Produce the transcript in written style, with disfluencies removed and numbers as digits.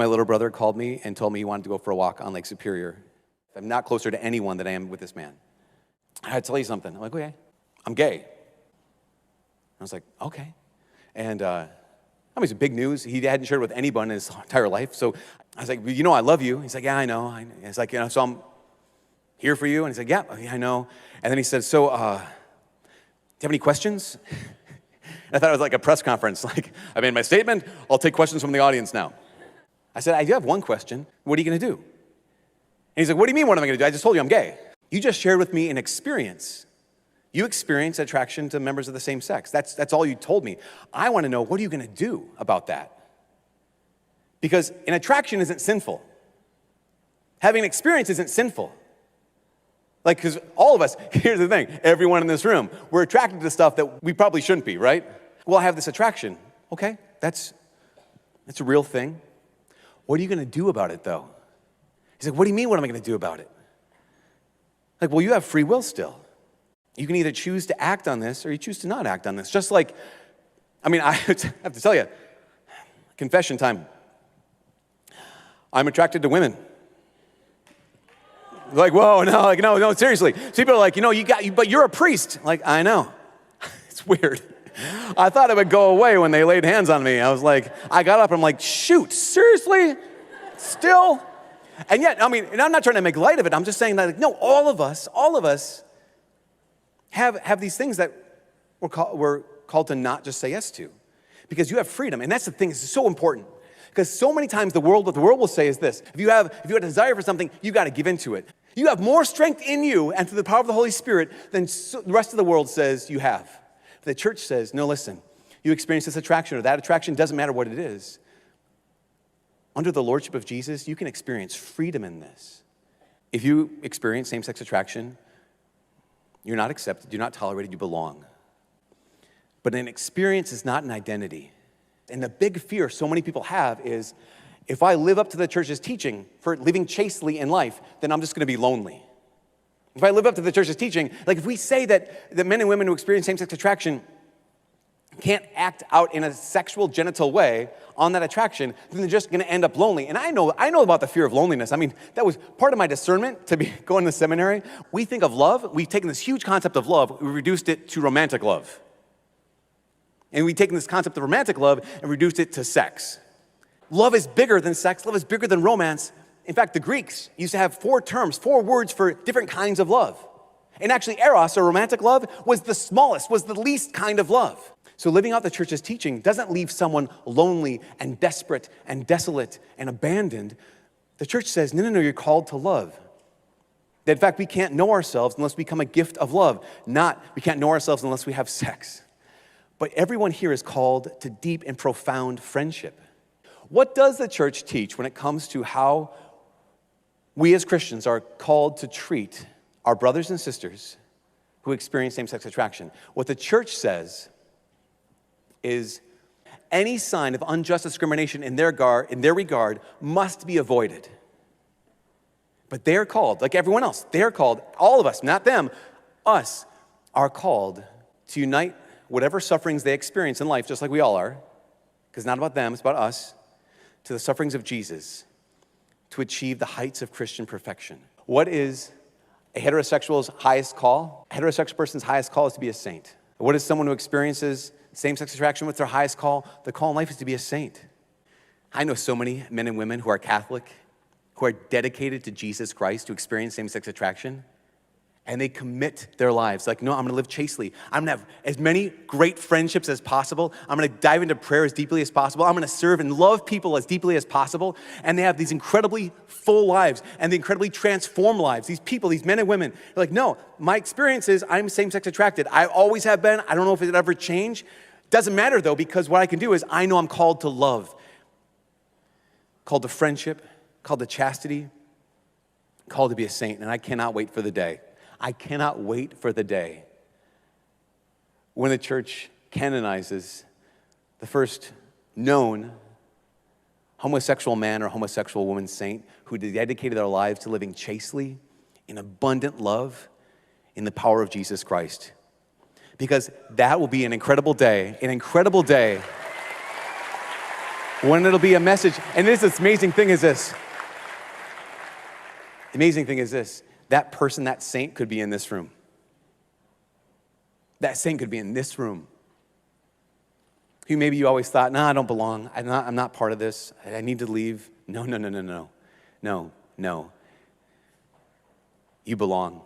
My little brother called me and told me he wanted to go for a walk on Lake Superior. I'm not closer to anyone than I am with this man. I had to tell you something. I'm like, okay, I'm gay. I was like, okay. And I mean, it's big news. He hadn't shared with anyone in his entire life. So I was like, well, you know I love you. He's like, yeah, I know. It's like, so I'm here for you. And he's like, yeah, I know. And then he said, so, do you have any questions? And I thought it was like a press conference. Like, I made my statement. I'll take questions from the audience now. I said, I do have one question. What are you going to do? And he's like, what do you mean, what am I going to do? I just told you I'm gay. You just shared with me an experience. You experience attraction to members of the same sex. That's all you told me. I want to know, what are you going to do about that? Because an attraction isn't sinful. Having an experience isn't sinful. Like, because all of us, here's the thing, everyone in this room, we're attracted to stuff that we probably shouldn't be, right? Well, I have this attraction. Okay, that's a real thing. What are you going to do about it, though? He's like, what do you mean, what am I going to do about it? Like, well, you have free will still. You can either choose to act on this or you choose to not act on this. Just like, I mean, I have to tell you, confession time. I'm attracted to women. Like, whoa, no, like, no, seriously. So people are like, but you're a priest. Like, I know. It's weird. I thought it would go away when they laid hands on me. I was like, I got up, I'm like, shoot, seriously? Still? And yet, I mean, and I'm not trying to make light of it. I'm just saying that, like, no, all of us have these things that we're called to not just say yes to. Because you have freedom. And that's the thing, it's so important. Because so many times what the world will say is this: if you have a desire for something, you got to give into it. You have more strength in you and through the power of the Holy Spirit than the rest of the world says you have. But the church says, no, listen, you experience this attraction, or that attraction, doesn't matter what it is. Under the lordship of Jesus, you can experience freedom in this. If you experience same-sex attraction, you're not accepted, you're not tolerated, you belong. But an experience is not an identity. And the big fear so many people have is, if I live up to the church's teaching for living chastely in life, then I'm just going to be lonely. If I live up to the church's teaching, like if we say that men and women who experience same-sex attraction can't act out in a sexual, genital way on that attraction, then they're just going to end up lonely. And I know about the fear of loneliness. I mean, that was part of my discernment to be going to seminary. We think of love. We've taken this huge concept of love. We reduced it to romantic love. And we've taken this concept of romantic love and reduced it to sex. Love is bigger than sex. Love is bigger than romance. In fact, the Greeks used to have 4 words for different kinds of love. And actually, eros, or romantic love, was the smallest, was the least kind of love. So living out the church's teaching doesn't leave someone lonely and desperate and desolate and abandoned. The church says, no, you're called to love. That in fact, we can't know ourselves unless we become a gift of love. We can't know ourselves unless we have sex. But everyone here is called to deep and profound friendship. What does the church teach when it comes to how we as Christians are called to treat our brothers and sisters who experience same-sex attraction? What the church says is any sign of unjust discrimination in their regard must be avoided. But they're called, like everyone else, they're called, all of us, not them, us, are called to unite whatever sufferings they experience in life, just like we all are, because it's not about them, it's about us, to the sufferings of Jesus, to achieve the heights of Christian perfection. What is a heterosexual's highest call? A heterosexual person's highest call is to be a saint. What is someone who experiences same-sex attraction? What's their highest call? The call in life is to be a saint. I know so many men and women who are Catholic, who are dedicated to Jesus Christ, who experience same-sex attraction, and they commit their lives. Like, no, I'm going to live chastely. I'm going to have as many great friendships as possible. I'm going to dive into prayer as deeply as possible. I'm going to serve and love people as deeply as possible. And they have these incredibly full lives and the incredibly transformed lives. These people, these men and women, are like, no, my experience is I'm same-sex attracted. I always have been. I don't know if it'll ever change. Doesn't matter, though, because what I can do is I know I'm called to love, called to friendship, called to chastity, called to be a saint. And I cannot wait for the day. I cannot wait for the day when the church canonizes the first known homosexual man or homosexual woman saint who dedicated their lives to living chastely in abundant love in the power of Jesus Christ. Because that will be an incredible day, When it'll be a message. And this amazing thing is this. The amazing thing is this. That person, that saint could be in this room. That saint could be in this room. Who maybe you always thought, no, I don't belong. I'm not part of this. I need to leave. No. No. You belong.